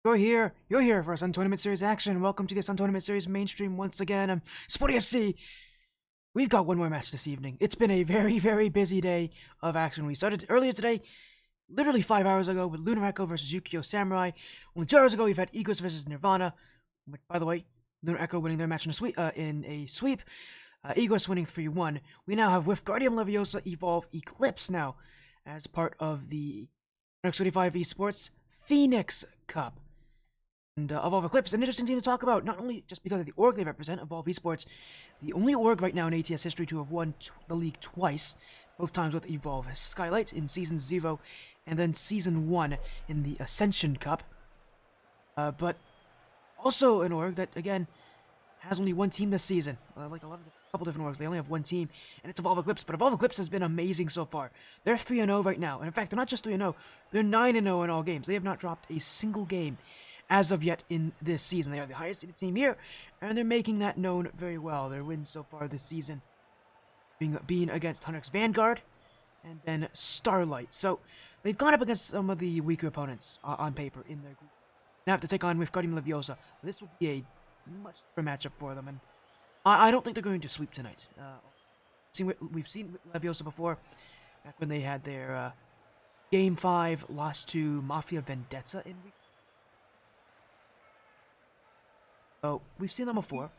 You're here for Sun Tournament Series action. Welcome to the Sun Tournament Series mainstream once again. I'm Sporty FC. We've got one more match this evening. It's been a very busy day of action. We started earlier today, literally 5 hours ago, with Lunar Echo versus Yukio Samurai. Only 2 hours ago, we've had Egos versus Nirvana. Which, by the way, Lunar Echo winning their match in a sweep. Egos winning 3-1. We now have Wyffgardium, Leviosa, Evolve, Eclipse now as part of the 125 Esports Phoenix Cup. And Evolve Eclipse, an interesting team to talk about, not only just because of the org they represent, Evolve Esports, the only org right now in ATS history to have won the league twice, both times with Evolve Skylight in Season 0, and then Season 1 in the Ascension Cup. But also an org that, again, has only one team this season. Like a couple different orgs, they only have one team, and it's Evolve Eclipse, but Evolve Eclipse has been amazing so far. They're 3-0 right now, and in fact, they're not just 3-0, they're 9-0 in all games. They have not dropped a single game as of yet in this season. They are the highest seeded team here, and they're making that known very well. Their wins so far this season being against Hunter's Vanguard and then Starlight. So they've gone up against some of the weaker opponents on paper in their group. Now have to take on Wyffgardium Leviosa. This will be a much tougher matchup for them, and I don't think they're going to sweep tonight. We've seen Leviosa before, back when they had their Game 5 loss to Mafia Vendetta in week. So, we've seen them before.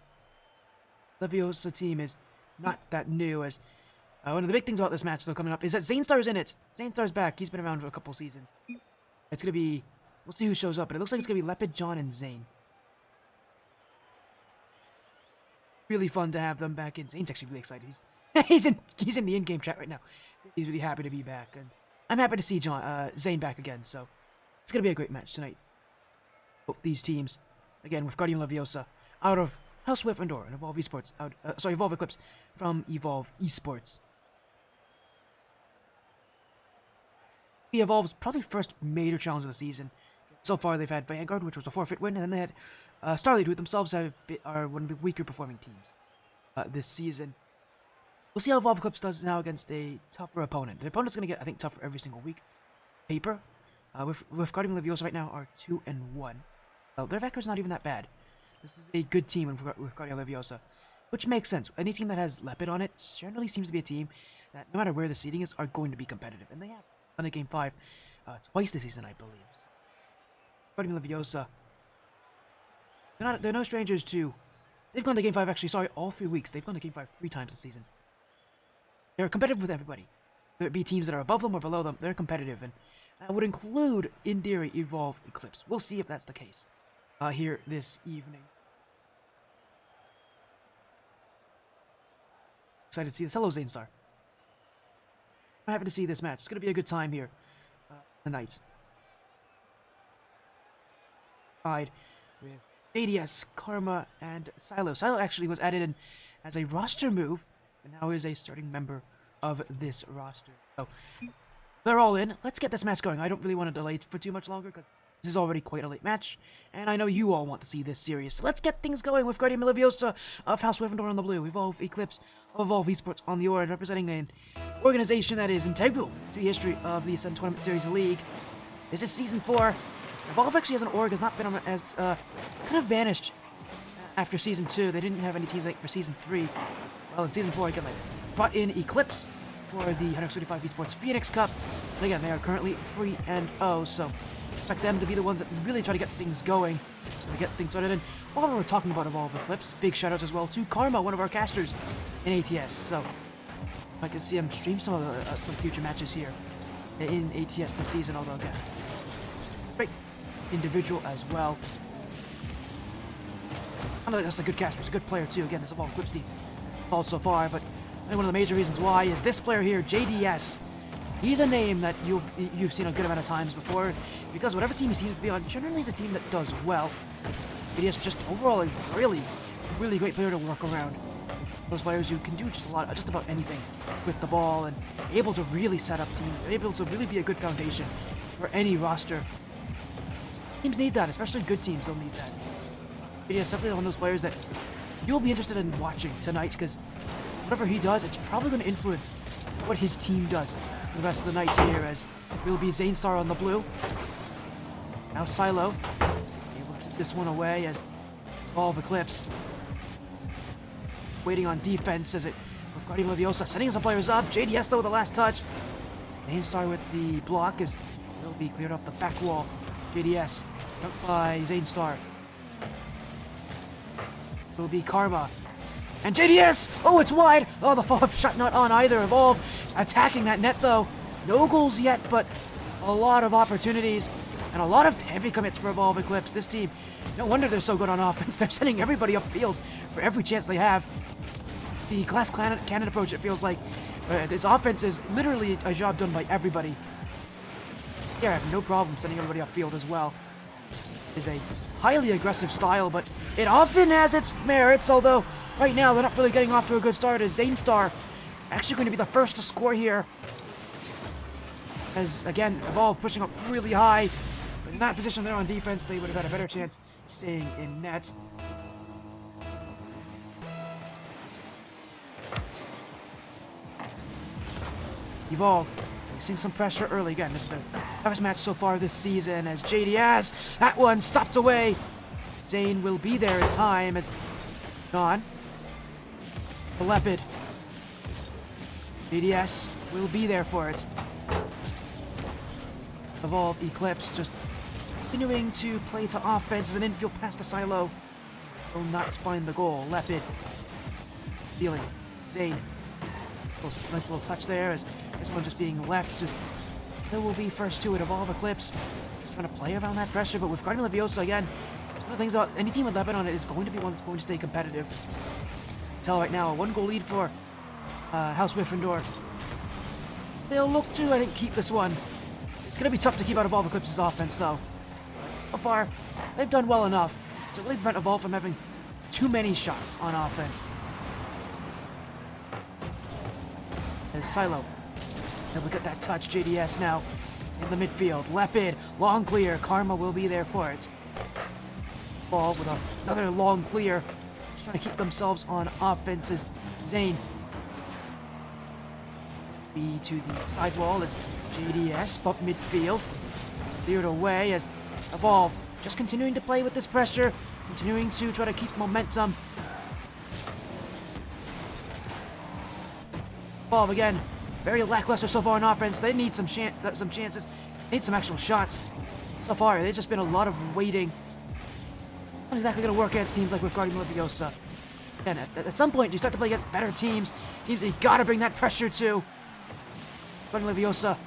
Leviosa team is not that new, as one of the big things about this match, though, coming up, is that Zanestar's in it. Zanestar's back. He's been around for a couple seasons. It's going to be... We'll see who shows up, but it looks like it's going to be Leopard, John, and Zane. Really fun to have them back in. Zane's actually really excited. He's in the in-game chat right now. He's really happy to be back, and I'm happy to see Zane back again, so it's going to be a great match tonight. Both these teams... Again, with Guardian Leviosa out of House Wyffgardium and Evolve Esports Evolve Eclipse from Evolve Esports. Evolve's probably first major challenge of the season. So far, they've had Vanguard, which was a forfeit win, and then they had Starlight, who themselves are one of the weaker performing teams this season. We'll see how Evolve Eclipse does now against a tougher opponent. The opponent's going to get, I think, tougher every single week. Paper, with Guardian Leviosa right now are 2-1. Well, their record's not even that bad. This is a good team with Guardian Leviosa, which makes sense. Any team that has Leopard on it generally seems to be a team that, no matter where the seeding is, are going to be competitive. And they have won a Game 5 twice this season, I believe. So, Guardian Leviosa, they're no strangers to... They've gone to Game 5, actually, sorry, all 3 weeks. They've gone to Game 5 3 times this season. They're competitive with everybody. Whether it be teams that are above them or below them, they're competitive. And that would include, in theory, Evolve Eclipse. We'll see if that's the case. Here this evening. Excited to see this. Hello, Zanestar. I'm happy to see this match. It's going to be a good time here tonight. With JDS, Karma, and Silo. Silo actually was added in as a roster move, and now is a starting member of this roster. So, they're all in. Let's get this match going. I don't really want to delay it for too much longer, because this is already quite a late match, and I know you all want to see this series. So let's get things going with Guardian Leviosa of House Wyffgardium on the blue, Evolve Eclipse of Evolve Esports on the orange, representing an organization that is integral to the history of the Sun Tournament Series League. This is Season 4. Evolve actually as an org has not been as, kind of vanished after Season 2. They didn't have any teams like for Season 3. Well, in Season 4, again, they brought in Eclipse for the 135 Esports Phoenix Cup. And again, they are currently 3-0, so expect them to be the ones that really try to get things going, to get things started. And while we're talking about Evolve Eclipse, big shoutouts as well to Karma, one of our casters in ATS. So I can see him stream some of some future matches here in ATS this season. Although again, great individual as well. I know that's a good caster. He's a good player too. Again, this Evolve Eclipse team falls so far, but I think one of the major reasons why is this player here, JDS. He's a name that you've seen a good amount of times before, because whatever team he seems to be on, generally is a team that does well. It is just overall a really great player to work around. Those players who can do just about anything with the ball, and able to really set up teams, able to really be a good foundation for any roster. Teams need that, especially good teams, they'll need that. It is definitely one of those players that you'll be interested in watching tonight, because whatever he does, it's probably going to influence what his team does for the rest of the night here, as will be Zanestar on the blue. Now Silo this one away as Evolve Eclipse waiting on defense as it Wyffgardium Leviosa setting some players up. JDS though with the last touch. Zainstar with the block as will be cleared off the back wall. JDS up by Zainstar. Will be Karma. And JDS! Oh, it's wide! Oh, the follow-up shot not on either. Evolve attacking that net though. No goals yet, but a lot of opportunities. And a lot of heavy commits for Evolve Eclipse. This team, no wonder they're so good on offense. They're sending everybody upfield for every chance they have. The Glass Cannon approach, it feels like. This offense is literally a job done by everybody. Yeah, I have no problem sending everybody upfield as well. It's a highly aggressive style, but it often has its merits, although right now they're not really getting off to a good start as Zainstar actually going to be the first to score here. As, again, Evolve pushing up really high. But in that position there on defense, they would have had a better chance staying in net. Evolve, seeing some pressure early. Again, this is the toughest match so far this season as JDS, that one stopped away. Zane will be there in time as gone. Leopard. JDS will be there for it. Evolve Eclipse just continuing to play to offense as an infield pass to Silo. Will not find the goal. Leopard. Dealing. Zane. Nice little touch there as this one just being left. There will be first to it. Evolve Eclipse. Just trying to play around that pressure, but with Wyffgardium Leviosa again, one of the things about any team with Leopard on it is going to be one that's going to stay competitive. Tell right now, a 1-goal lead for House Wyffendor. They'll look to, I think, keep this one. It's going to be tough to keep out Evolve Eclipse's offense, though. So far, they've done well enough to really prevent Evolve from having too many shots on offense. As Silo able to get that touch. JDS now in the midfield. Leopard, long clear. Karma will be there for it. Ball with another long clear. Just trying to keep themselves on offenses. Zane. B to the sidewall as JDS bump midfield. Cleared away as Evolve just continuing to play with this pressure. Continuing to try to keep momentum. Evolve again. Very lackluster so far on offense. They need some chances. They need some actual shots. So far, they've just been a lot of waiting. Not exactly going to work against teams like Wyffgardium Leviosa. Again, at some point, you start to play against better teams that you got to bring that pressure to. Wyffgardium Leviosa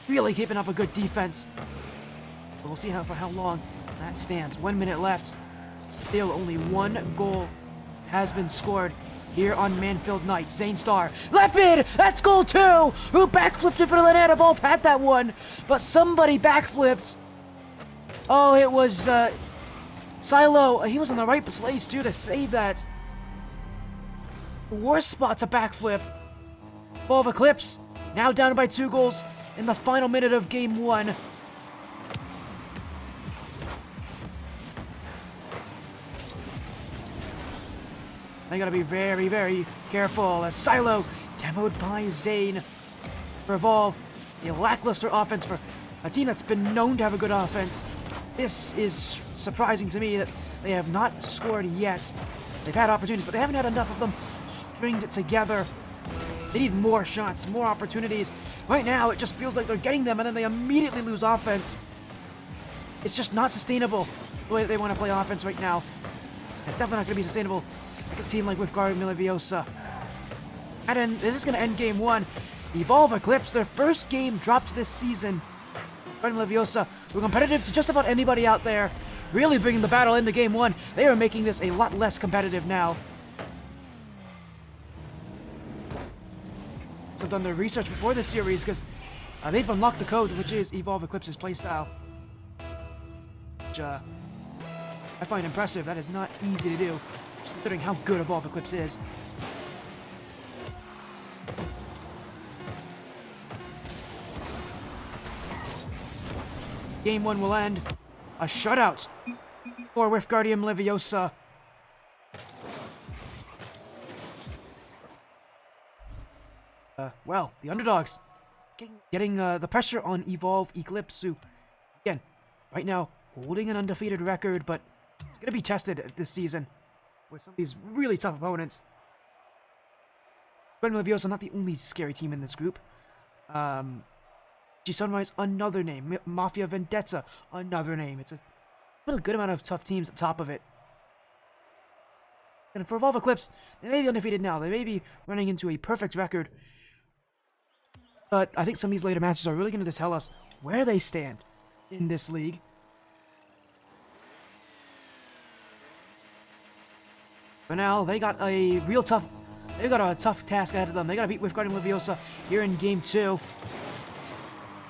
really keeping up a good defense. But we'll see for how long that stands. 1 minute left. Still only 1 goal has been scored here on Manfield Night. Zainstar. Leopard! That's goal 2! Who backflipped it for the net? Evolve had that one, but somebody backflipped. Oh, it was Silo. He was on the right place too to save that. The worst spot to backflip. Evolve Eclipse now down by 2 goals in the final minute of game 1. They gotta be very, very careful as Silo demoed by Zane for Evolve. A lackluster offense for a team that's been known to have a good offense. This is surprising to me that they have not scored yet. They've had opportunities, but they haven't had enough of them stringed together. They need more shots, more opportunities. Right now, it just feels like they're getting them and then they immediately lose offense. It's just not sustainable the way that they want to play offense right now. It's definitely not going to be sustainable. A team like Wyffgardium Leviosa. And then this is going to end game 1. Evolve Eclipse, their first game dropped this season. Wyffgardium Leviosa were competitive to just about anybody out there. Really bringing the battle into game 1. They are making this a lot less competitive now. So I've done their research before this series because they've unlocked the code, which is Evolve Eclipse's playstyle. Which I find impressive. That is not easy to do, just considering how good Evolve Eclipse is. Game 1 will end a shutout for Wyffgardium Leviosa. Well, the underdogs getting the pressure on Evolve Eclipse, who, again, right now, holding an undefeated record, but it's going to be tested this season with some of these really tough opponents. Leviosa, not the only scary team in this group. G Sunrise, another name. Mafia Vendetta, another name. It's a good amount of tough teams at the top of it. And for Evolve Eclipse, they may be undefeated now. They may be running into a perfect record. But I think some of these later matches are really going to tell us where they stand in this league. For now, they got a tough task ahead of them. They got to beat Wyffgardium Leviosa here in Game 2.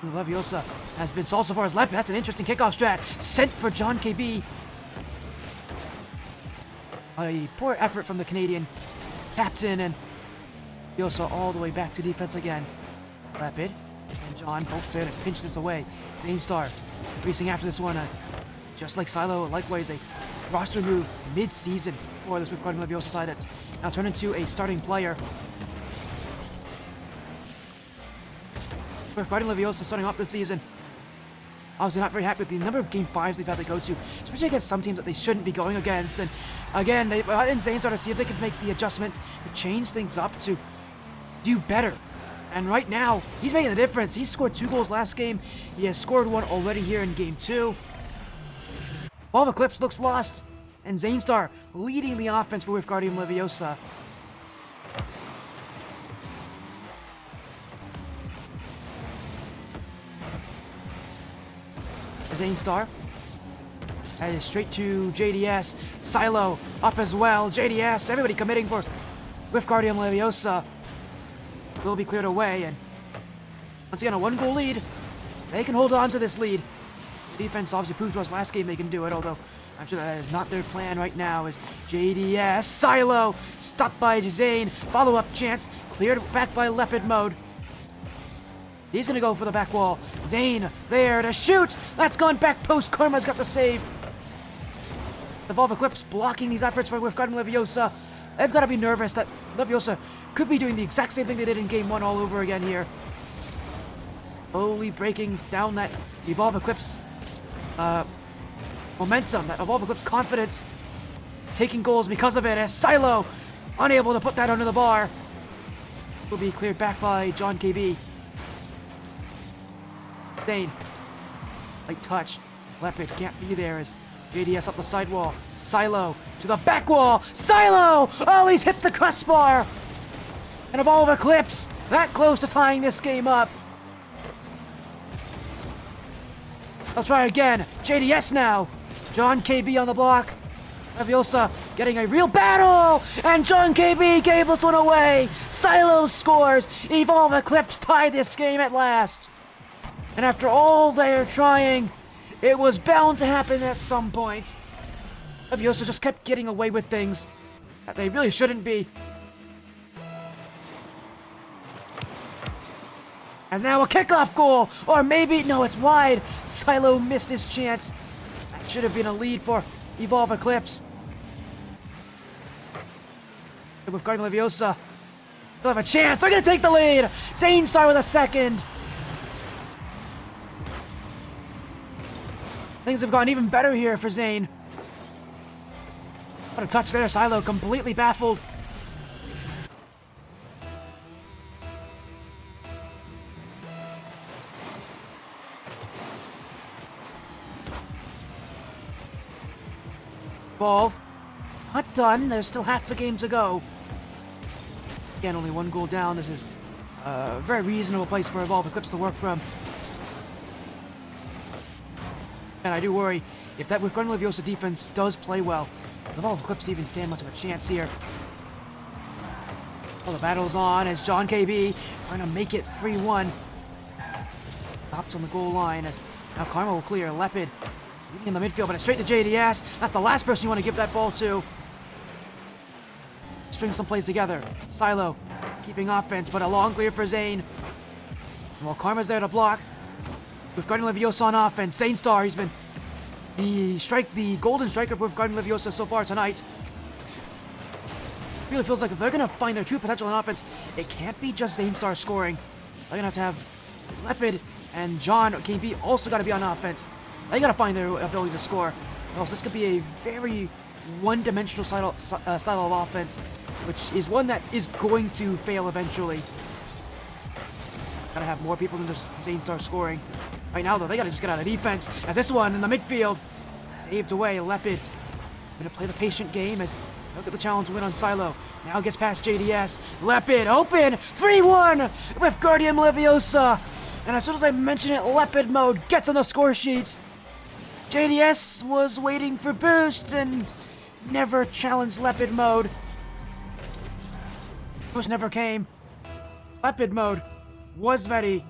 Leviosa has been solved so far as Lep. That's an interesting kickoff strat. Sent for John KB. A poor effort from the Canadian captain, and Leviosa all the way back to defense again. Lepid and John both there to pinch this away. Zanestar racing after this one. Just like Silo, likewise a roster move mid-season for this Wyffgardium Leviosa side that's now turned into a starting player. Wyffgardium Leviosa starting off this season. Obviously not very happy with the number of Game 5s they've had to go to, especially against some teams that they shouldn't be going against. And again, they brought in Zanestar to see if they could make the adjustments to change things up to do better. And right now, he's making a difference. He scored 2 goals last game. He has scored 1 already here in Game 2. While Eclipse looks lost, and Zanestar leading the offense for Wyffgardium Leviosa. Zanestar. Straight to JDS. Silo up as well. JDS, everybody committing for Wyffgardium Leviosa. Will be cleared away, and once again, a 1-goal lead. They can hold on to this lead. The defense obviously proved to us last game they can do it, although I'm sure that is not their plan right now. Is JDS. Silo stopped by Zane. Follow-up chance. Cleared back by Leopard Mode. He's going to go for the back wall. Zane there to shoot. That's gone back post. Karma's got the save. The Evolve Eclipse blocking these efforts for Wyffgardium Leviosa. They've got to be nervous that Leviosa could be doing the exact same thing they did in Game 1 all over again here. Slowly breaking down that Evolve Eclipse momentum, that Evolve Eclipse confidence. Taking goals because of it as Silo unable to put that under the bar. Will be cleared back by John KB. Zane. Light touch. Leopard can't be there as JDS up the sidewall. Silo to the back wall. Silo! Oh, he's hit the crossbar! And Evolve Eclipse that close to tying this game up. I'll try again. JDS now. John KB on the block. Leviosa getting a real battle! And John KB gave this one away! Silo scores! Evolve Eclipse tie this game at last! And after all they're trying, it was bound to happen at some point. Leviosa just kept getting away with things that they really shouldn't be. As now a kickoff goal! Or maybe, no, it's wide! Silo missed his chance. That should have been a lead for Evolve Eclipse. With Wyffgardium Leviosa still have a chance. They're going to take the lead! Zanestar with a second. Things have gone even better here for Zane. What a touch there. Silo completely baffled. Evolve. Not done. There's still half the game to go. Again, only 1 goal down. This is a very reasonable place for Evolve Eclipse to work from. And I do worry, if that Wyffgardium Leviosa defense does play well, the Evolve Eclipse even stand much of a chance here. Well, the battle's on as John KB trying to make it 3-1. Stops on the goal line as now Karma will clear. Leopard leading in the midfield, but it's straight to JDS. That's the last person you want to give that ball to. String some plays together. Silo keeping offense, but a long clear for Zane. And while Karma's there to block, Wyffgardium Leviosa on offense. Zanestar, he's been the golden striker for Wyffgardium Leviosa so far tonight. Really feels like if they're going to find their true potential in offense, it can't be just Zanestar scoring. They're going to have Leopard and John KB also got to be on offense. They gotta find their ability to score. Or else this could be a very one-dimensional style of offense, which is one that is going to fail eventually. Gotta have more people than just Zane Star scoring. Right now, though, they gotta just get out of defense. As this one in the midfield, saved away. Lepid gonna play the patient game as look at the challenge win on Silo. Now gets past JDS. Lepid open 3-1 with Wyffgardium Leviosa. And as soon as I mention it, Lepid mode gets on the score sheet. JDS was waiting for boosts and never challenged Lepid mode. Boost never came. Lepid mode was ready.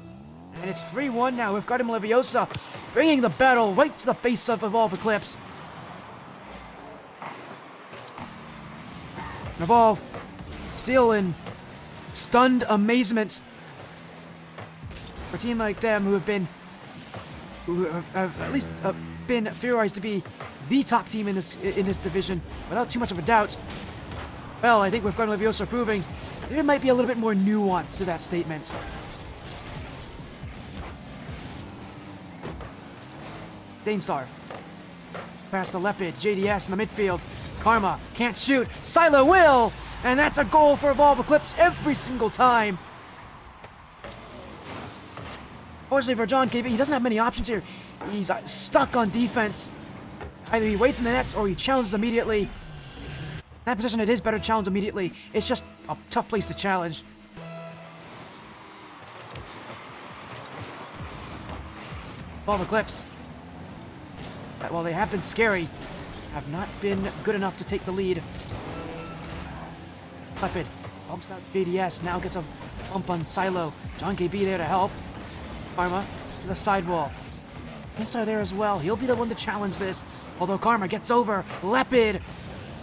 And it's 3-1 now with Wyffgardium Leviosa bringing the battle right to the face of Evolve Eclipse. Evolve still in stunned amazement. For a team like them who have at least been theorized to be the top team in this division without too much of a doubt. Well, I think with Wyffgardium Leviosa proving there might be a little bit more nuance to that statement. Danestar. Past the Lepid, JDS in the midfield. Karma can't shoot. Silo will! And that's a goal for Evolve Eclipse every single time. Fortunately for John KV, he doesn't have many options here. He's stuck on defense. Either he waits in the nets or he challenges immediately. In that position, it is better to challenge immediately. It's just a tough place to challenge. Evolve Eclipse. While they have been scary, have not been good enough to take the lead. Lepid bumps out JDS, now gets a bump on Silo. John KB there to help. Karma to the sidewall. Instar there as well. He'll be the one to challenge this. Although Karma gets over. Lepid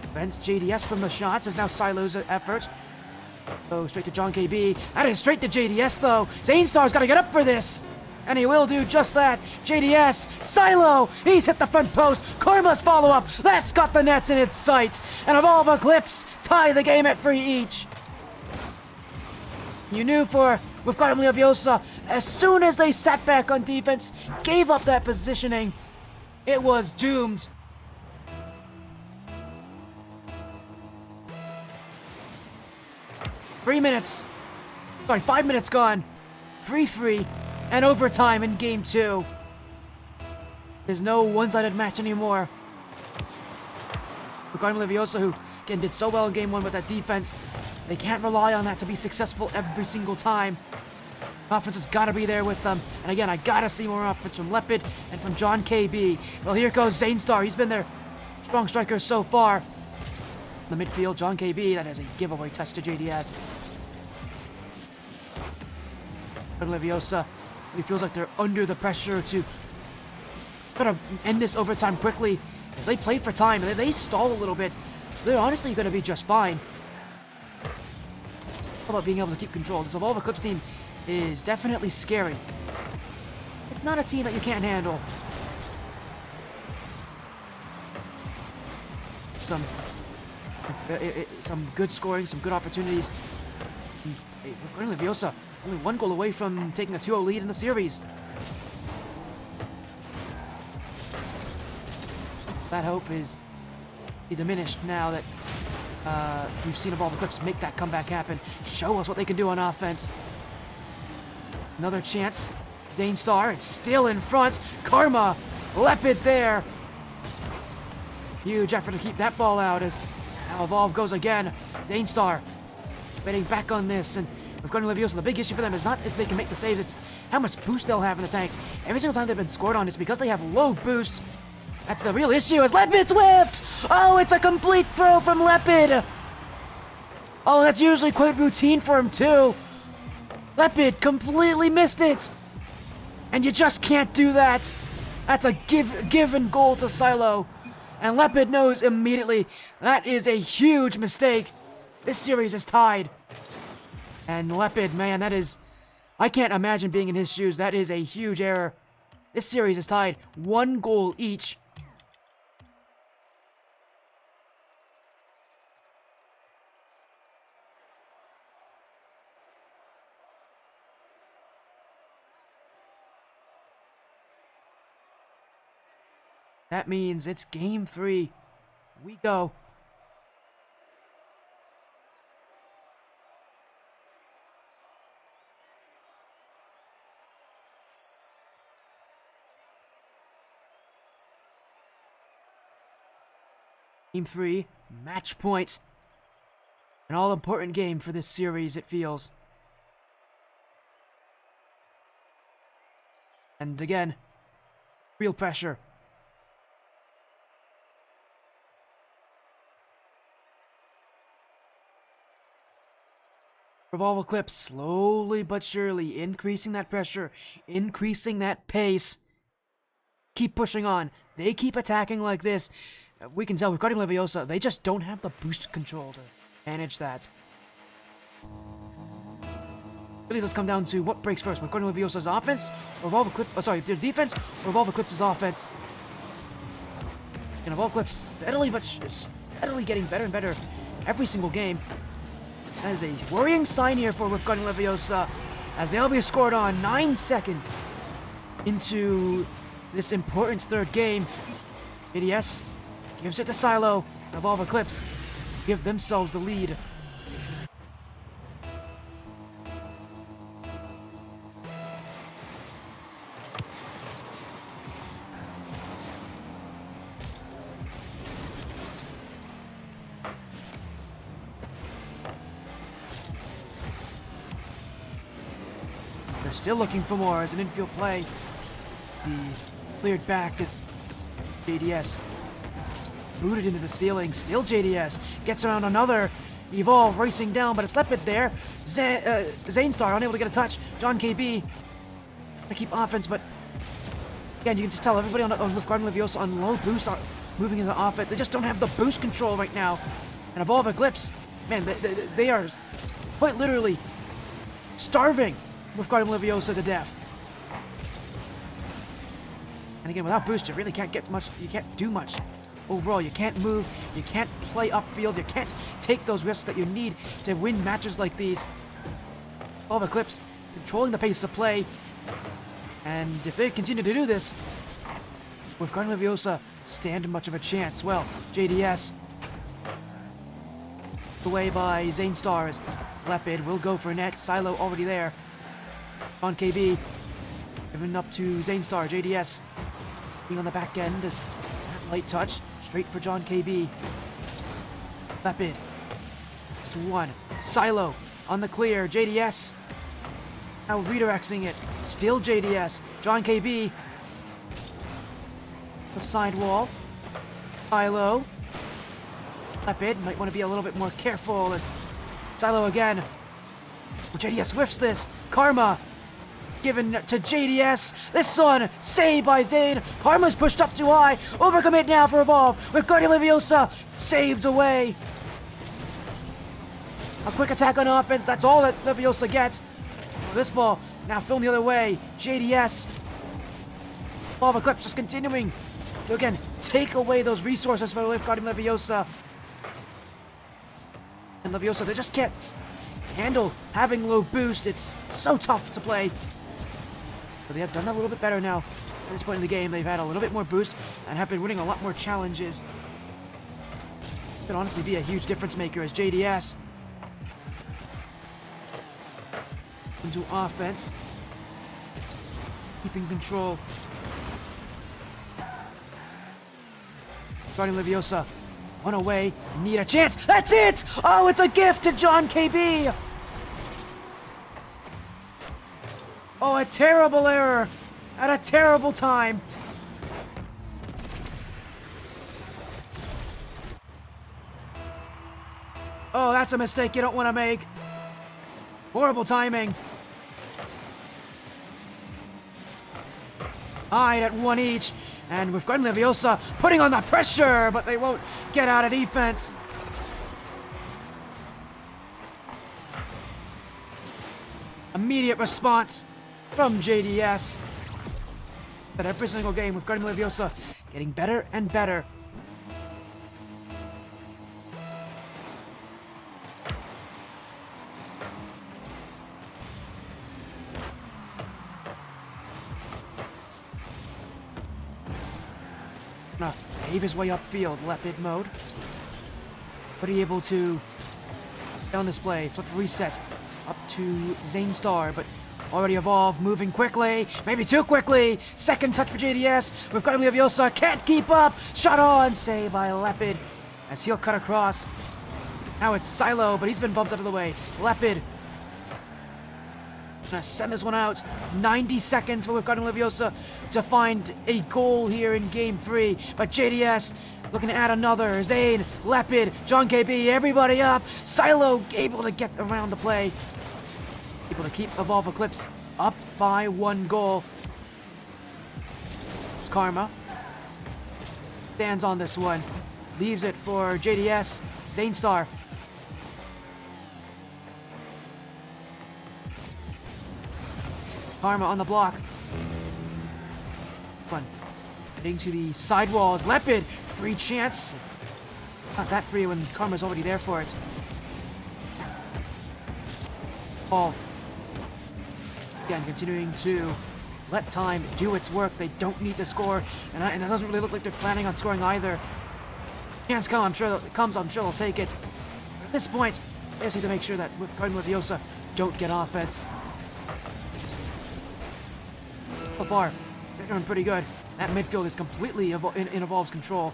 prevents JDS from the shots as now Silo's effort. Go straight to John KB. That is straight to JDS though. Zanestar's got to get up for this. And he will do just that. JDS, Silo, he's hit the front post. Karma's follow-up, that's got the nets in its sight. And Evolve Eclipse tie the game at 3 each. You knew for Wyffgardium Leviosa, as soon as they sat back on defense, gave up that positioning, it was doomed. Five minutes gone. 3-3. And overtime in Game 2. There's no one-sided match anymore. Wyffgardium Leviosa, who again did so well in Game 1 with that defense, they can't rely on that to be successful every single time. Offense has got to be there with them. And again, I got to see more offense from Lepid and from John KB. Well, here goes Zanestar. He's been their strong striker so far. In the midfield, John KB, that is a giveaway touch to JDS. But Leviosa, he feels like they're under the pressure to kind of end this overtime quickly. If they play for time and they stall a little bit, they're honestly going to be just fine. How about being able to keep control? This Evolve Eclipse team is definitely scary. It's not a team that you can't handle. Some good scoring, some good opportunities. Wyffgardium Leviosa only 1 goal away from taking a 2-0 lead in the series. That hope is diminished now that we've seen Evolve Eclipse make that comeback happen. Show us what they can do on offense. Another chance. Zanestar, it's still in front. Karma, Lepid there. Huge effort to keep that ball out as now Evolve goes again. Zanestar betting back on this, and Wyffgardium Leviosa, the big issue for them is not if they can make the save, it's how much boost they'll have in the tank. Every single time they've been scored on, it's because they have low boost. That's the real issue, as Lepid's whiffed! Oh, it's a complete throw from Lepid! Oh, that's usually quite routine for him, too. Lepid completely missed it! And you just can't do that. That's a given goal to Silo. And Lepid knows immediately that is a huge mistake. This series is tied. And Lepid, man, that is... I can't imagine being in his shoes. That is a huge error. This series is tied 1 goal each. That means it's game 3. We go. Game 3, match point. An all-important game for this series, it feels. And again, real pressure. Revolve Eclipse slowly but surely increasing that pressure, increasing that pace. Keep pushing on. They keep attacking like this. We can tell Wyffgardium Leviosa, they just don't have the boost control to manage that. Really, let's come down to what breaks first. Wyffgardium Leviosa's offense, or Revolve Eclipse, their defense, or Revolve Eclipse's offense. And Revolve Eclipse steadily getting better and better every single game. That is a worrying sign here for Wyffgardium Leviosa, as they'll be scored on 9 seconds into this important third game. ADS gives it to Silo. Revolve Eclipse give themselves the lead. They're still looking for more as an infield play. The cleared back is JDS. Booted into the ceiling. Still JDS. Gets around another. Evolve racing down, but it's Lepid there. Zanestar unable to get a touch. John KB. To keep offense, but again, you can just tell everybody on Wyffgardium Leviosa on low boost are moving into offense. They just don't have the boost control right now. And Evolve Eclipse, man, they are quite literally starving Wyffgardium Leviosa to death. And again, without boost, you really can't get much. You can't do much. Overall, you can't move, you can't play upfield, you can't take those risks that you need to win matches like these. Evolve Eclipse controlling the pace of play, and if they continue to do this, Wyffgardium Leviosa stand much of a chance. Well, JDS away by Zanestar as Lepid will go for net. Silo already there. On KB, given up to Zanestar. JDS being on the back end as light touch. Straight for John KB. Lepid. Just one. Silo on the clear. JDS. Now redirecting it. Still JDS. John KB. The side wall. Silo. Lepid might want to be a little bit more careful as Silo again. Well, JDS whiffs this. Karma. Given to JDS. This one saved by Zane. Karma's pushed up too high. Overcommit now for Evolve. Wyffgardium Leviosa saved away. A quick attack on offense. That's all that Leviosa gets. Well, this ball now thrown the other way. JDS. Evolve Eclipse just continuing to again take away those resources for Wyffgardium Leviosa. And Leviosa, they just can't handle having low boost. It's so tough to play. But they have done a little bit better now. At this point in the game, they've had a little bit more boost and have been winning a lot more challenges. Could honestly be a huge difference maker as JDS into offense, keeping control. Wyffgardium Leviosa, one away, need a chance. That's it! Oh, it's a gift to John KB! Oh, a terrible error at a terrible time. Oh, that's a mistake you don't want to make. Horrible timing. Tied at 1 each. And Wyffgardium Leviosa putting on the pressure, but they won't get out of defense. Immediate response from JDS. But every single game, Wyffgardium Leviosa getting better and better. Gonna pave his way upfield, Leopard mode. But he able to get on display, flip reset up to Zane Star, but already evolved, moving quickly, maybe too quickly. Second touch for JDS. We've got Leviosa, can't keep up. Shot on, save by Leopard as he'll cut across. Now it's Silo, but he's been bumped out of the way. Leopard gonna send this one out. 90 seconds for Wyffgardium Leviosa to find a goal here in game 3. But JDS looking to add another. Zane, Leopard, John KB, everybody up. Silo able to get around the play. Able to keep Evolve Eclipse up by 1 goal. It's Karma. Stands on this one. Leaves it for JDS. Zane Star. Karma on the block. One. Heading to the sidewalls. Leopard. Free chance. Not that free when Karma's already there for it. Evolve. Again, continuing to let time do its work. They don't need to score, and it doesn't really look like they're planning on scoring either. Chance come, I'm sure they'll take it. But at this point, they just need to make sure that Wyffgardium Leviosa don't get offense. So far, they're doing pretty good. That midfield is completely in Evolve's control.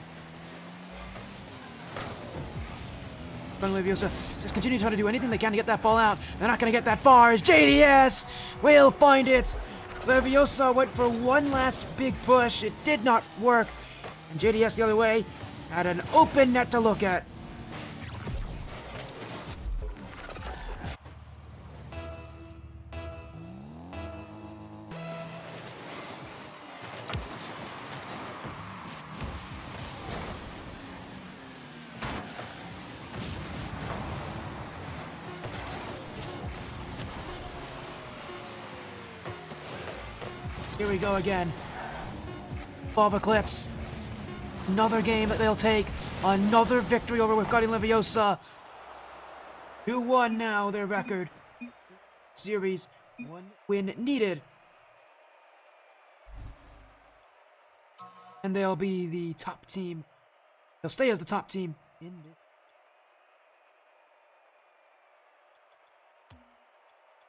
Leviosa just continue trying to do anything they can to get that ball out. They're not going to get that far as JDS will find it. Leviosa went for one last big push. It did not work. And JDS the other way had an open net to look at. Here we go again. Evolve Eclipse. Another game that they'll take. Another victory over Wyffgardium Leviosa. 2-1 now, their record. Series, 1 win needed. And they'll be the top team. They'll stay as the top team in this.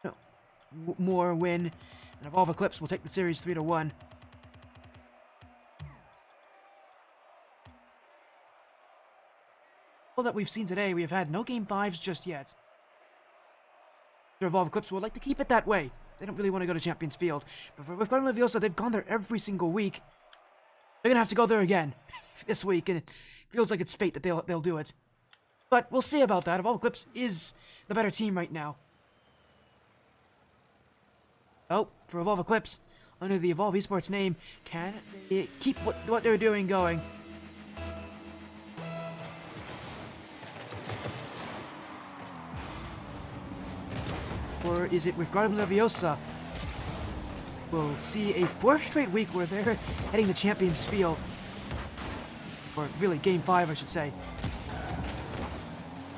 No. More win. And Evolve Eclipse will take the series 3-1. All that we've seen today, we have had no Game 5s just yet. Evolve Eclipse would like to keep it that way. They don't really want to go to Champions Field. But for Wyffgardium Leviosa, they've gone there every single week. They're going to have to go there again this week, and it feels like it's fate that they'll do it. But we'll see about that. Evolve Eclipse is the better team right now. Oh, for Evolve Eclipse, under the Evolve Esports name, can they keep what they're doing going? Or is it Wyffgardium Leviosa? We'll see a 4th straight week where they're heading the Champions Field. Or really, Game 5, I should say.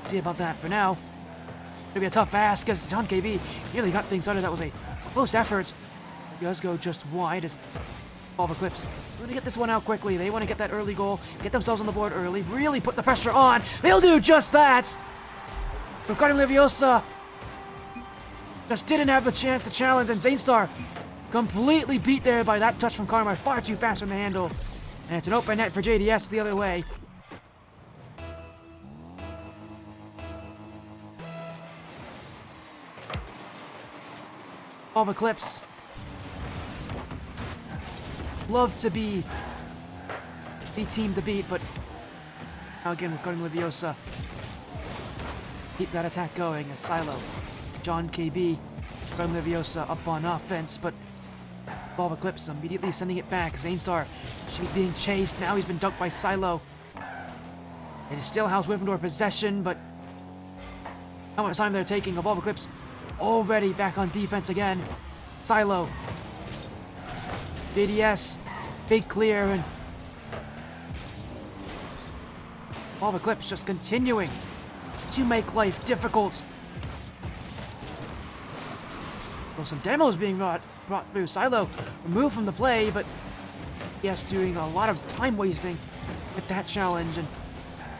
See about that for now. It'll be a tough ask, because John KB nearly got things started. That was a close effort. It does go just wide as Evolve Eclipse. We're going to get this one out quickly. They want to get that early goal, get themselves on the board early, really put the pressure on. They'll do just that. Wyffgardium Leviosa just didn't have the chance to challenge, and Zane Star completely beat there by that touch from Karma. Far too fast from the handle. And it's an open net for JDS the other way. Evolve Eclipse. Love to be the team to beat, but now again with Wyffgardium Leviosa. Keep that attack going as Silo, John KB, Wyffgardium Leviosa up on offense, but Evolve Eclipse immediately sending it back. Zane Star being chased. Now he's been dunked by Silo. It is still House Wyffendor possession, but how much time they're taking? Evolve Eclipse already back on defense again. Silo. JDS. Big clear, and Evolve Eclipse just continuing to make life difficult. Well, some demos being brought through. Silo removed from the play, but yes, doing a lot of time wasting with that challenge and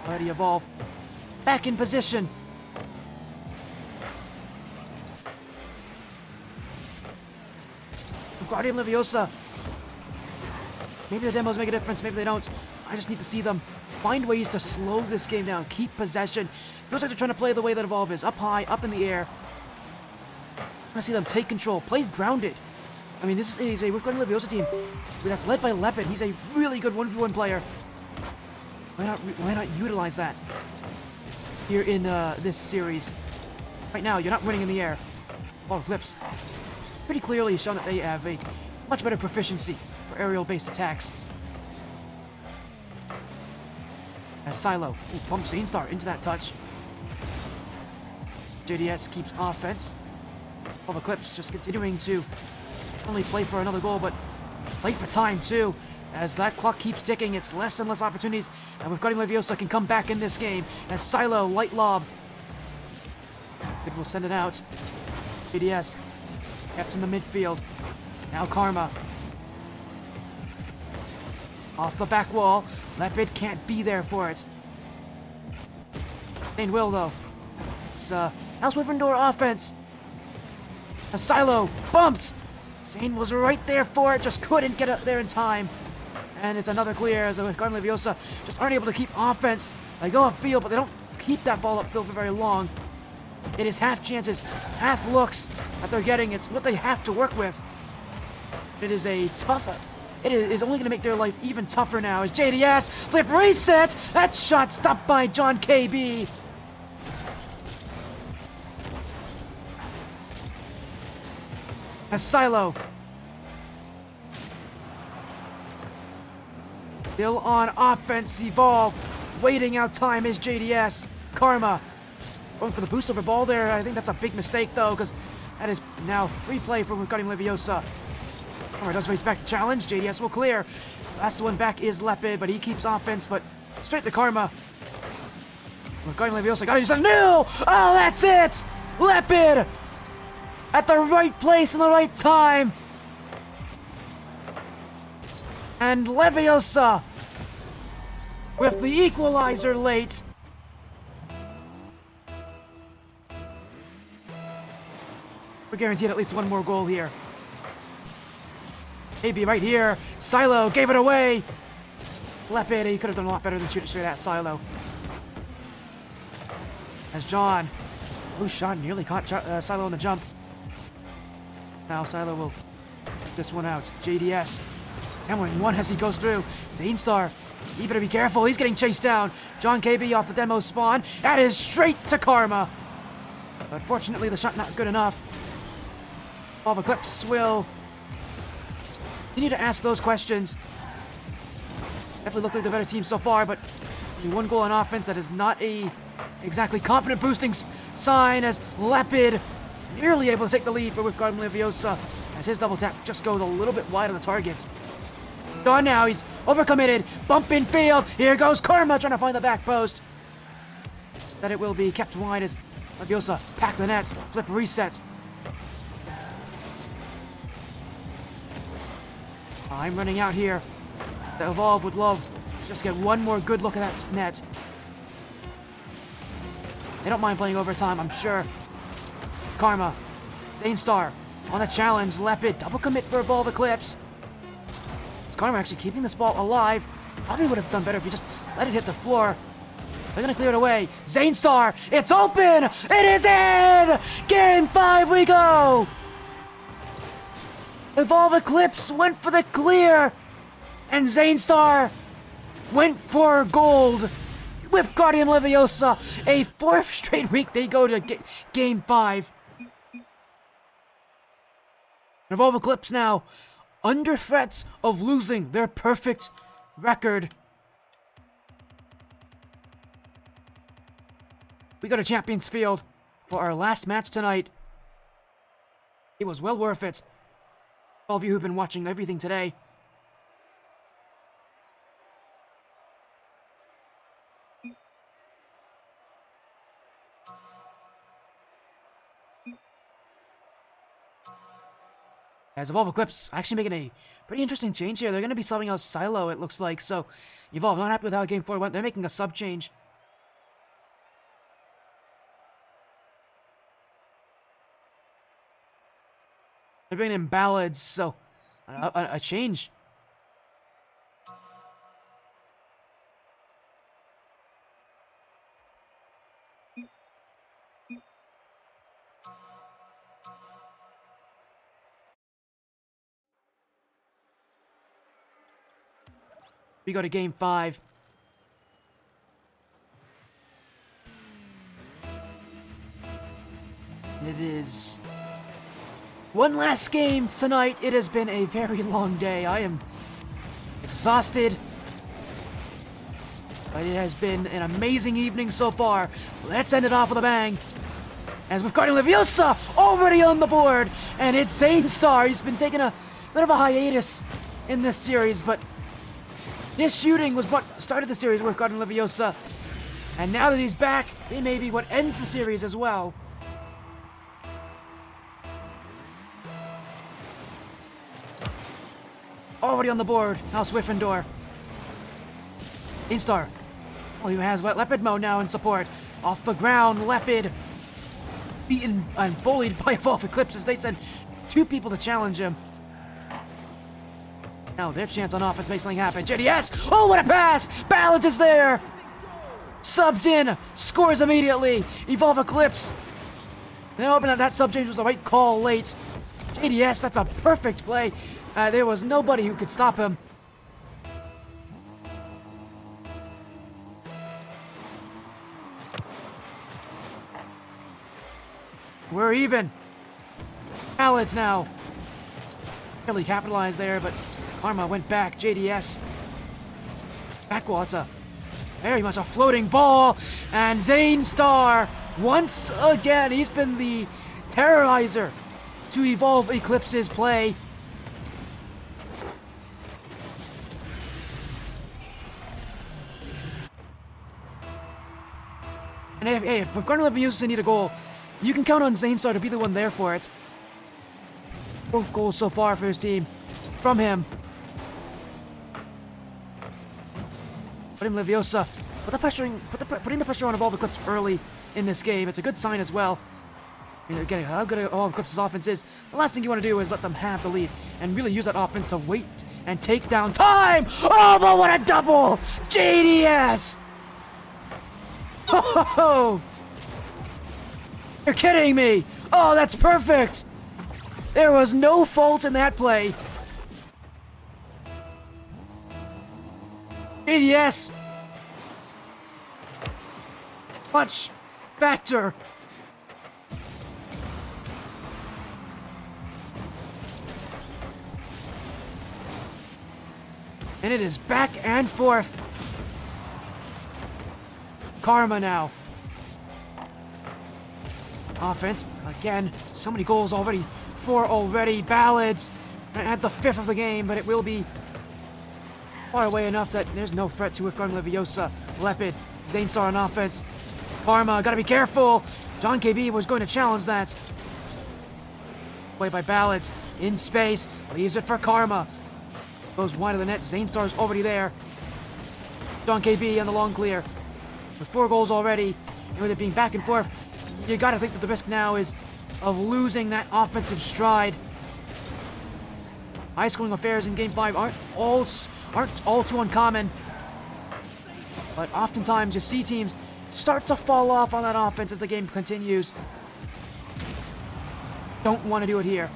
already evolve. Back in position. Wyffgardium Leviosa. Maybe the demos make a difference, maybe they don't. I just need to see them find ways to slow this game down, keep possession. Feels like they're trying to play the way that Evolve is, up high, up in the air. I want to see them take control, play grounded. I mean, this is a Wyffgardium Leviosa team that's led by Lepid. He's a really good 1v1 player. Why not utilize that here in this series? Right now, you're not winning in the air. Eclipse pretty clearly shown that they have a much better proficiency for aerial-based attacks. As Silo pumps Zainstar into that touch. JDS keeps offense. Eclipse just continuing to not only play for another goal, but play for time too. As that clock keeps ticking, it's less and less opportunities. And Wyffgardium Leviosa can come back in this game. As Silo, light lob. It will send it out. JDS kept in the midfield. Now Karma. Off the back wall. Lepid can't be there for it. Zane will, though. It's House Wyffendor offense. A Silo bumped. Zane was right there for it, just couldn't get up there in time. And it's another clear as the Wyffgardium Leviosa just aren't able to keep offense. They go upfield, but they don't keep that ball upfield for very long. It is half chances, half looks that they're getting. It's what they have to work with. It is a tough. It is only going to make their life even tougher now. As JDS flip reset. That shot stopped by John KB. As Silo still on offense. Evolve, waiting out time is JDS. Karma going for the boost over ball there. I think that's a big mistake though, because that is now free play for Wyffgardium Leviosa. Karma does race back the challenge. JDS will clear. Last one back is Lepid, but he keeps offense, but straight to Karma. Wyffgardium Leviosa got to do something new. Oh, that's it. Lepid at the right place in the right time. And Leviosa with the equalizer late. We're guaranteed at least one more goal here. Maybe right here. Silo gave it away. Lepid, he could have done a lot better than shoot it straight at Silo. As John, whose shot nearly caught Silo in the jump. Now Silo will get this one out. JDS hammering one as he goes through. Zainstar, he better be careful. He's getting chased down. John KB off the demo spawn. That is straight to Karma. But fortunately, the shot not good enough. Eclipse will continue to ask those questions. Definitely look like the better team so far, but one goal on offense, that is not a exactly confident boosting sign, as Lepid nearly able to take the lead for Wyffgardium Leviosa as his double tap just goes a little bit wide on the target. Gone now, he's overcommitted, bump in field, here goes Karma trying to find the back post. That it will be kept wide as Leviosa pack the net, flip reset. I'm running out here. The Evolve would love to just get one more good look at that net. They don't mind playing overtime, I'm sure. Karma, Zainstar on the challenge. Lepid double commit for Evolve Eclipse. It's Karma actually keeping this ball alive. Probably would have done better if he just let it hit the floor. They're gonna clear it away. Zainstar, it's open! It is in! Game 5 we go! Evolve Eclipse went for the clear, and Zainstar went for gold. Wyffgardium Leviosa, a 4th straight week they go to Game 5. Evolve Eclipse now under threats of losing their perfect record. We go to Champions Field for our last match tonight. It was well worth it. All of you who've been watching everything today. As Evolve Eclipse actually making a Pretty interesting change here. They're going to be subbing out Silo, it looks like. So, Evolve not happy with how Game 4 went. They're making a sub change. They're bringing in Ballads, so a change. We go to Game 5. And it is one last game tonight. It has been a very long day. I am exhausted. But it has been an amazing evening so far. Let's end it off with a bang. As Wyffgardium Leviosa already on the board. And it's Zane Star. He's been taking a bit of a hiatus in this series, but his shooting was what started the series with Wyffgardium Leviosa. And now that he's back, he may be what ends the series as well. Already on the board. Now Swiffendor. Instar. Oh, he has Leopard mode now in support. Off the ground, Leopard. Beaten and bullied by Evolve Eclipse as they send 2 people to challenge him. Now their chance on offense makes something happen. JDS! Oh, what a pass! Balance is there! Subbed in. Scores immediately. Evolve Eclipse. They're hoping that sub change was the right call late. JDS, that's a perfect play. There was nobody who could stop him. We're even. Ballads now. Really capitalized there, but Karma went back. JDS. Backwall, it's very much a floating ball. And Zane Star, once again, he's been the terrorizer to Evolve Eclipse's play. And if Wyffgardium Leviosa need a goal, you can count on Zane Star to be the one there for it. Both goals so far for his team from him. Putting Leviosa, putting the pressure on Evolve Eclipse early in this game. It's a good sign as well. Getting how good Evolve Eclipse's offense is. The last thing you want to do is let them have the lead and really use that offense to wait and take down time. Oh, but what a double! JDS! Oh, you're kidding me! Oh, that's perfect! There was no fault in that play. JDS! Clutch factor. And it is back and forth. Karma now. Offense, again, so many goals already. 4 already. Ballads at the 5th of the game, but it will be far away enough that there's no threat to Wyffgardium Leviosa. Leopard, Zane Star on offense. Karma, gotta be careful. John KB was going to challenge that. Play by Ballads in space, leaves it for Karma. Goes wide of the net. Zane Star's already there. John KB on the long clear. With 4 goals already, and with it being back and forth, you gotta think that the risk now is of losing that offensive stride. High-scoring affairs in Game 5 aren't all too uncommon, but oftentimes you see teams start to fall off on that offense as the game continues. Don't want to do it here.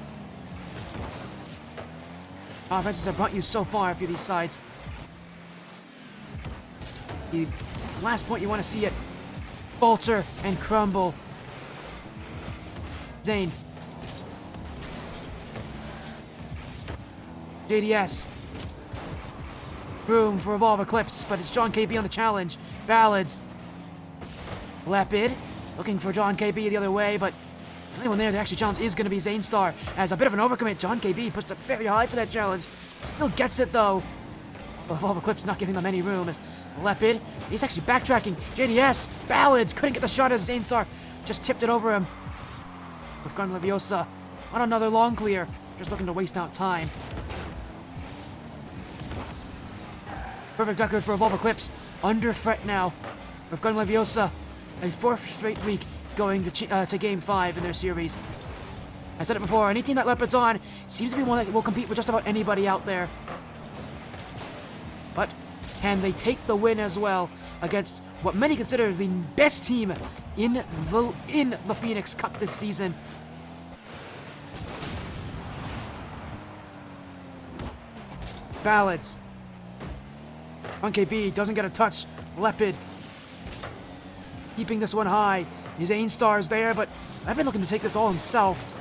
Offenses have brought you so far for these sides. The last point you want to see it falter and crumble. Zane. JDS. Room for Evolve Eclipse, but it's John KB on the challenge. Ballads. Leopard. Looking for John KB the other way, but the only one there that actually challenge is going to be Zane Star. As a bit of an overcommit, John KB pushed it very high for that challenge. Still gets it though. Evolve Eclipse not giving them any room. As Leopard, he's actually backtracking. JDS, Ballads, couldn't get the shot as Zane Star just tipped it over him. Wyffgardium Leviosa on another long clear, just looking to waste out time. Perfect record for Evolve Eclipse. Under threat now. We've got Leviosa, a 4th straight week going to Game 5 in their series. I said it before, any team that Leopard's on seems to be one that will compete with just about anybody out there. But can they take the win as well against what many consider the best team in the Phoenix Cup this season? Ballads. 1KB doesn't get a touch. Leopard keeping this one high. His Zane Star's there, but I've been looking to take this all himself.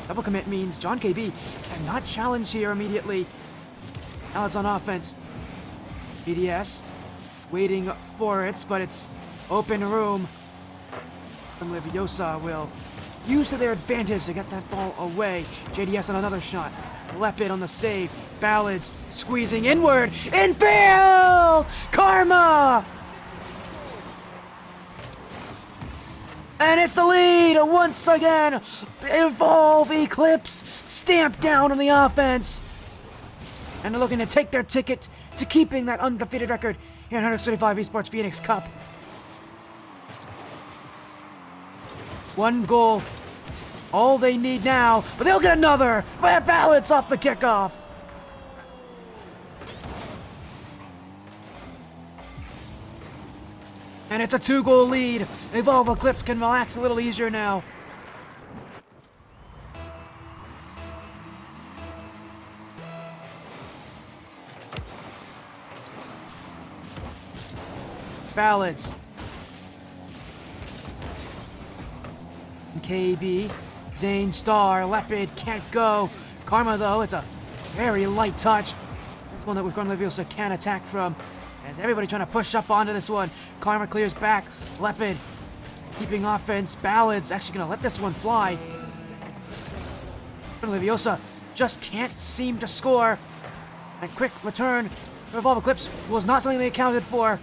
Double commit means John KB cannot challenge here immediately. Now it's on offense. BDS waiting for it, but it's open room. And Leviosa will use to their advantage to get that ball away. JDS on another shot. Leopard on the save. Ballads squeezing inward. Infield! Karma! And it's the lead once again. Evolve Eclipse stamped down on the offense. And they're looking to take their ticket to keeping that undefeated record here in 135 Esports Phoenix Cup. 1 goal. All they need now, but they'll get another by a balance off the kickoff. And it's a 2-goal lead. Evolve Eclipse can relax a little easier now. Ballads. KB. Zane Star. Leopard can't go. Karma, though, it's a very light touch. This one that we've gone Leviosa can attack from. As everybody trying to push up onto this one. Karma clears back. Leopard keeping offense. Ballads actually going to let this one fly. Leviosa just can't seem to score. A quick return for Evolve Eclipse was not something they accounted for.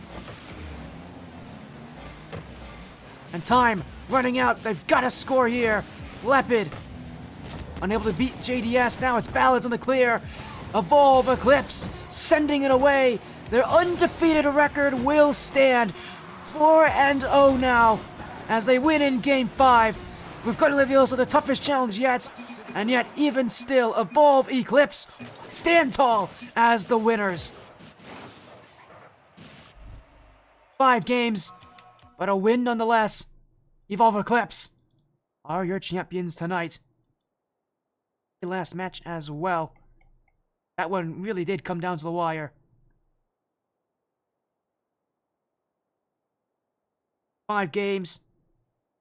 And time running out. They've got to score here. Leopard unable to beat JDS. Now it's Ballads on the clear. Evolve Eclipse sending it away. Their undefeated record will stand 4-0 now as they win in Game 5. We've got Leviosa the toughest challenge yet, and yet even still, Evolve Eclipse stand tall as the winners. 5 games, but a win nonetheless. Evolve Eclipse are your champions tonight. The last match as well. That one really did come down to the wire. 5 games,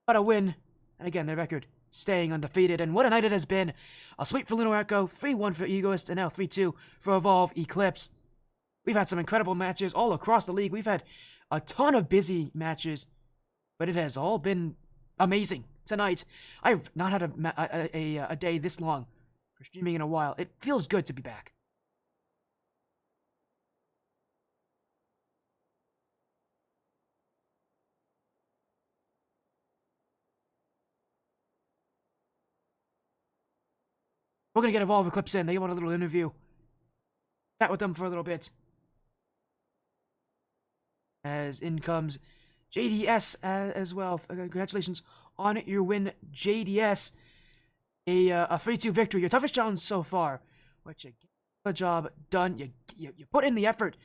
but a win. And again, their record staying undefeated. And what a night it has been. A sweep for Luno Echo, 3-1 for Egoist, and now 3-2 for Evolve Eclipse. We've had some incredible matches all across the league. We've had a ton of busy matches, but it has all been amazing tonight. I've not had a day this long for streaming in a while. It feels good to be back. We're going to get Evolve Eclipse in. They want a little interview. Chat with them for a little bit. As in comes JDS as well. Congratulations on your win, JDS. A 3-2 victory. Your toughest challenge so far. Which, you get the job done. You put in the effort.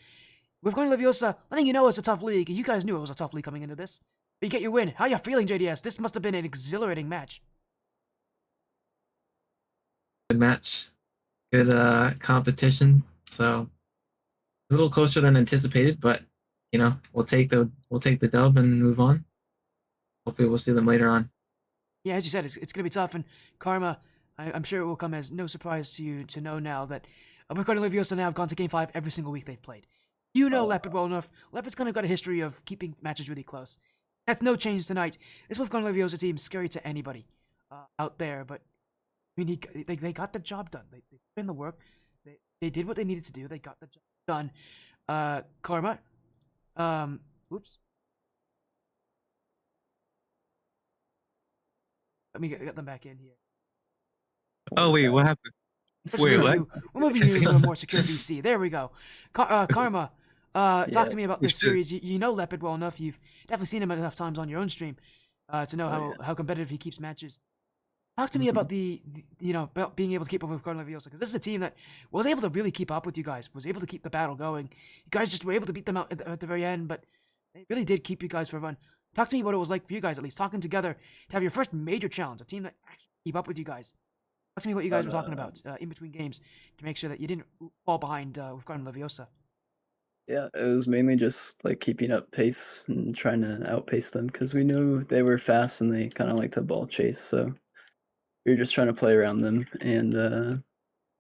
We've gone to Leviosa, letting you know it's a tough league. You guys knew it was a tough league coming into this. But you get your win. How you feeling, JDS? This must have been an exhilarating match. Good match, good competition. So a little closer than anticipated, but you know we'll take the dub and move on. Hopefully, we'll see them later on. Yeah, as you said, it's gonna be tough, and Karma, I'm sure it will come as no surprise to you to know now that Wyffgardium and Leviosa now have gone to Game 5 every single week they've played. You know Leopard well enough. Leopard's kind of got a history of keeping matches really close. That's no change tonight. This Wyffgardium and Leviosa team scary to anybody out there, but I mean, they got the job done. They put in the work. They did what they needed to do. They got the job done. Karma. Oops. Let me get them back in here. Oh wait, what happened? Wait, what? We're moving you into a more secure VC. There we go. Karma. Talk to me about we this should. series. You know Leopard well enough. You've definitely seen him enough times on your own stream to know Oh, how competitive he keeps matches. Talk to me about about being able to keep up with Wyffgardium Leviosa, because this is a team that was able to really keep up with you guys, was able to keep the battle going. You guys just were able to beat them out at the very end, but they really did keep you guys for a run. Talk to me what it was like for you guys, at least talking together to have your first major challenge, a team that actually keep up with you guys. Talk to me what you guys were talking about in between games to make sure that you didn't fall behind with Wyffgardium Leviosa. Yeah, it was mainly just like keeping up pace and trying to outpace them because we knew they were fast and they kind of like to ball chase. So we were just trying to play around them, and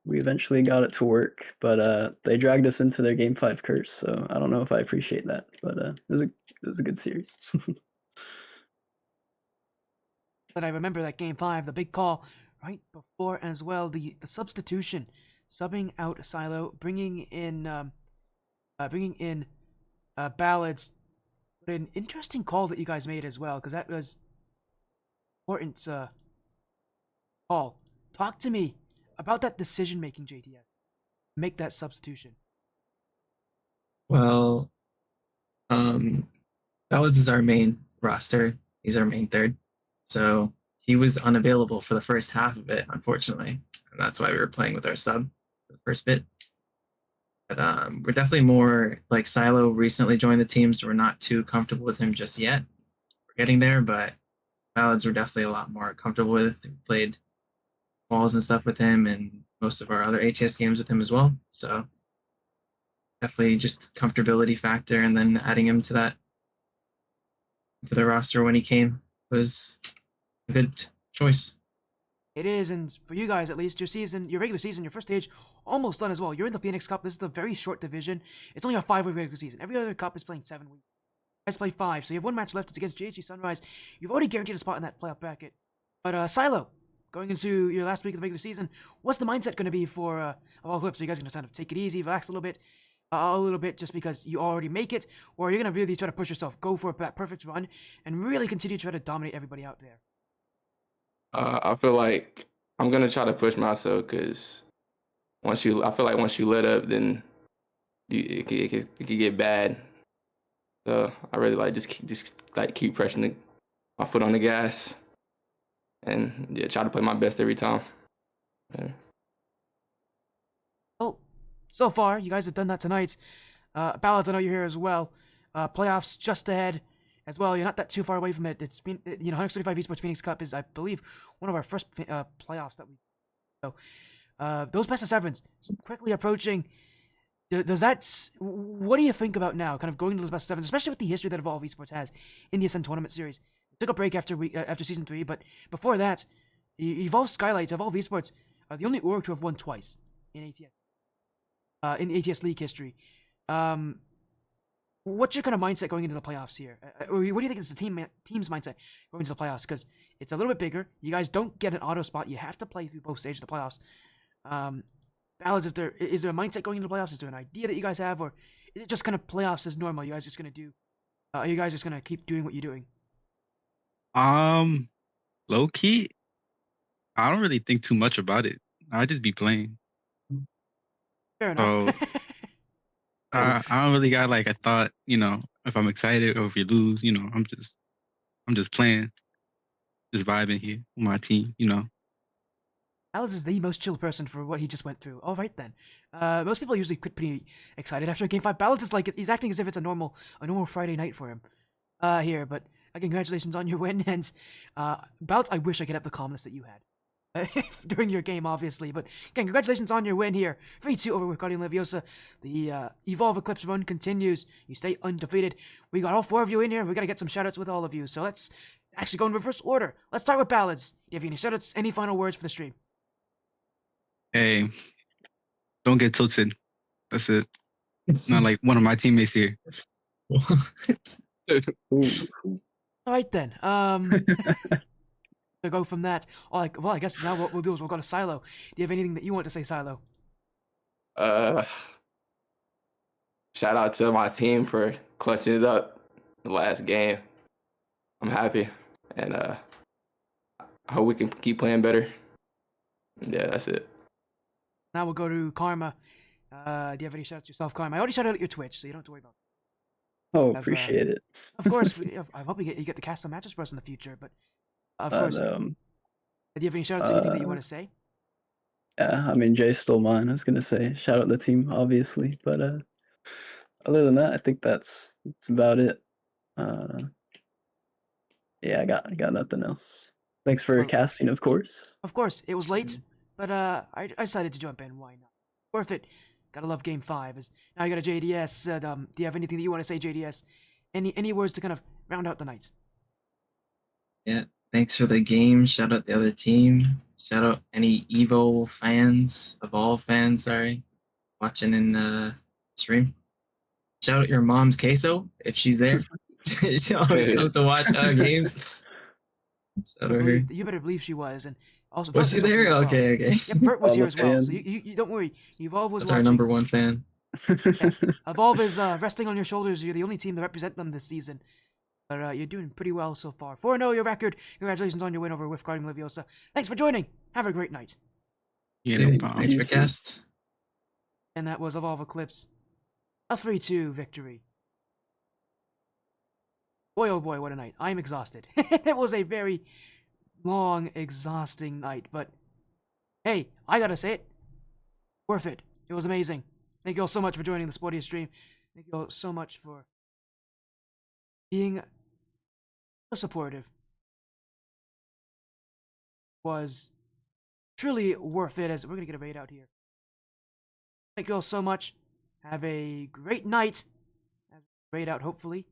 we eventually got it to work. But they dragged us into their Game 5 curse. So I don't know if I appreciate that, but it was a good series. But I remember that Game 5, the big call right before as well, the substitution, subbing out Silo, bringing in Ballads. An interesting call that you guys made as well, because that was important call. Talk to me about that decision making, JTS. Make that substitution. Well, Ballads is our main roster. He's our main third. So he was unavailable for the first half of it, unfortunately. And that's why we were playing with our sub for the first bit. But we're definitely more like Silo recently joined the team, so we're not too comfortable with him just yet. We're getting there, but Ballads we're definitely a lot more comfortable with. We played balls and stuff with him and most of our other ATS games with him as well. So definitely just comfortability factor, and then adding him to the roster when he came was a good choice. It is, and for you guys at least, your regular season, your first stage, almost done as well. You're in the Phoenix Cup. This is a very short division. It's only a 5-week regular season. Every other cup is playing 7 weeks. You guys play 5, so you have one match left. It's against JHG Sunrise. You've already guaranteed a spot in that playoff bracket. But Silo, going into your last week of the regular season, what's the mindset going to be for all Eclipse? Are you guys going to kind of take it easy, relax a little bit, just because you already make it, or are you going to really try to push yourself, go for that perfect run, and really continue to try to dominate everybody out there? I feel like I'm gonna try to push myself because I feel like once you let up, then it could get bad. So I really like just like keep pressing my foot on the gas, and yeah, try to play my best every time. Yeah. Well, so far, you guys have done that tonight. Ballads, I know you're here as well. Playoffs just ahead as well. You're not that too far away from it. It's been, 135 Esports Phoenix Cup is, I believe, one of our first playoffs that we. So, those best of sevens quickly approaching. Does that? What do you think about now? Kind of going to those best of sevens, especially with the history that Evolve Esports has in the Ascent Tournament Series. It took a break after season 3, but before that, Evolve Skylights, Evolve Esports are the only org to have won twice in ATS League history. What's your kind of mindset going into the playoffs here? What do you think is the team's mindset going into the playoffs? Because it's a little bit bigger. You guys don't get an auto spot. You have to play through both stages of the playoffs. Ballads, is there a mindset going into the playoffs? Is there an idea that you guys have, or is it just kind of playoffs as normal? You guys just gonna do? Are you guys just gonna keep doing what you're doing? Low key, I don't really think too much about it. I just be playing. Fair enough. So I don't really got like a thought, if I'm excited or if we lose, I'm just playing, just vibing here with my team. Alex is the most chill person for what he just went through. All right then. Most people usually quit pretty excited after Game 5. Balance is like he's acting as if it's a normal Friday night for him. Here, but congratulations on your win, and Balance. I wish I could have the calmness that you had during your game, obviously. But again, congratulations on your win here. 3-2 over Wyffgardium Leviosa. The Evolve Eclipse run continues. You stay undefeated. We got all 4 of you in here. We gotta get some shoutouts with all of you. So let's actually go in reverse order. Let's start with Ballads. Do you have any shoutouts? Any final words for the stream? Hey, don't get tilted. That's it. Not like one of my teammates here. What? All right then. To go from that. I guess now what we'll do is we'll go to Silo. Do you have anything that you want to say, Silo? Shout out to my team for clutching it up the last game. I'm happy, and I hope we can keep playing better. Yeah, that's it. Now we'll go to Karma. Do you have any shout outs yourself, Climb? I already shouted out your Twitch, so you don't have to worry about Oh, I've, appreciate it. Of course, I hope you get to cast some matches for us in the future, but of course. But, Do you have any shout outs, anything that you want to say? yeah, I mean, Jay stole mine. I was gonna say shout out the team, obviously, but other than that, I think that's about it. Uh, yeah, I got nothing else. Thanks for Well, casting, of course. Of course, it was late, but I decided to jump in. Why not? Worth it. Gotta love Game 5. Now you got a JDS. Do you have anything that you want to say, JDS? Any words to kind of round out the night? Yeah, thanks for the game. Shout out the other team. Shout out any Evo fans, Evolve fans, sorry, watching in stream. Shout out your mom's queso if she's there. She always comes to watch our games. Shout out her. You better believe she was, and also Was Vert she was here there? as well. Okay, okay. Yep, Vert was I'm here a as well. So fan. you don't worry. Evolve was That's our watching. number one fan. Evolve is resting on your shoulders. You're the only team to represent them this season. But you're doing pretty well so far. 4-0 your record. Congratulations on your win over Wyffgardium Leviosa. Thanks for joining. Have a great night. Yeah, Dude, no problem. thanks for You too. cast. And that was Evolve Eclipse. A 3-2 victory. Boy, oh boy, what a night. I'm exhausted. It was a very long, exhausting night. But hey, I gotta say it. Worth it. It was amazing. Thank you all so much for joining the Sportiest stream. Thank you all so much for being so supportive. Was truly worth it, as we're gonna get a raid out here. Thank you all so much. Have a great night. Raid out, hopefully.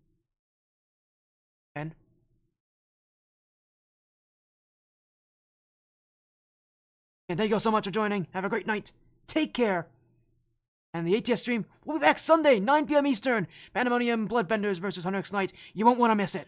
And thank you all so much for joining. Have a great night. Take care. And the ATS stream will be back Sunday, 9 p.m. Eastern. Pandemonium Bloodbenders versus Hunter X Knight. You won't want to miss it.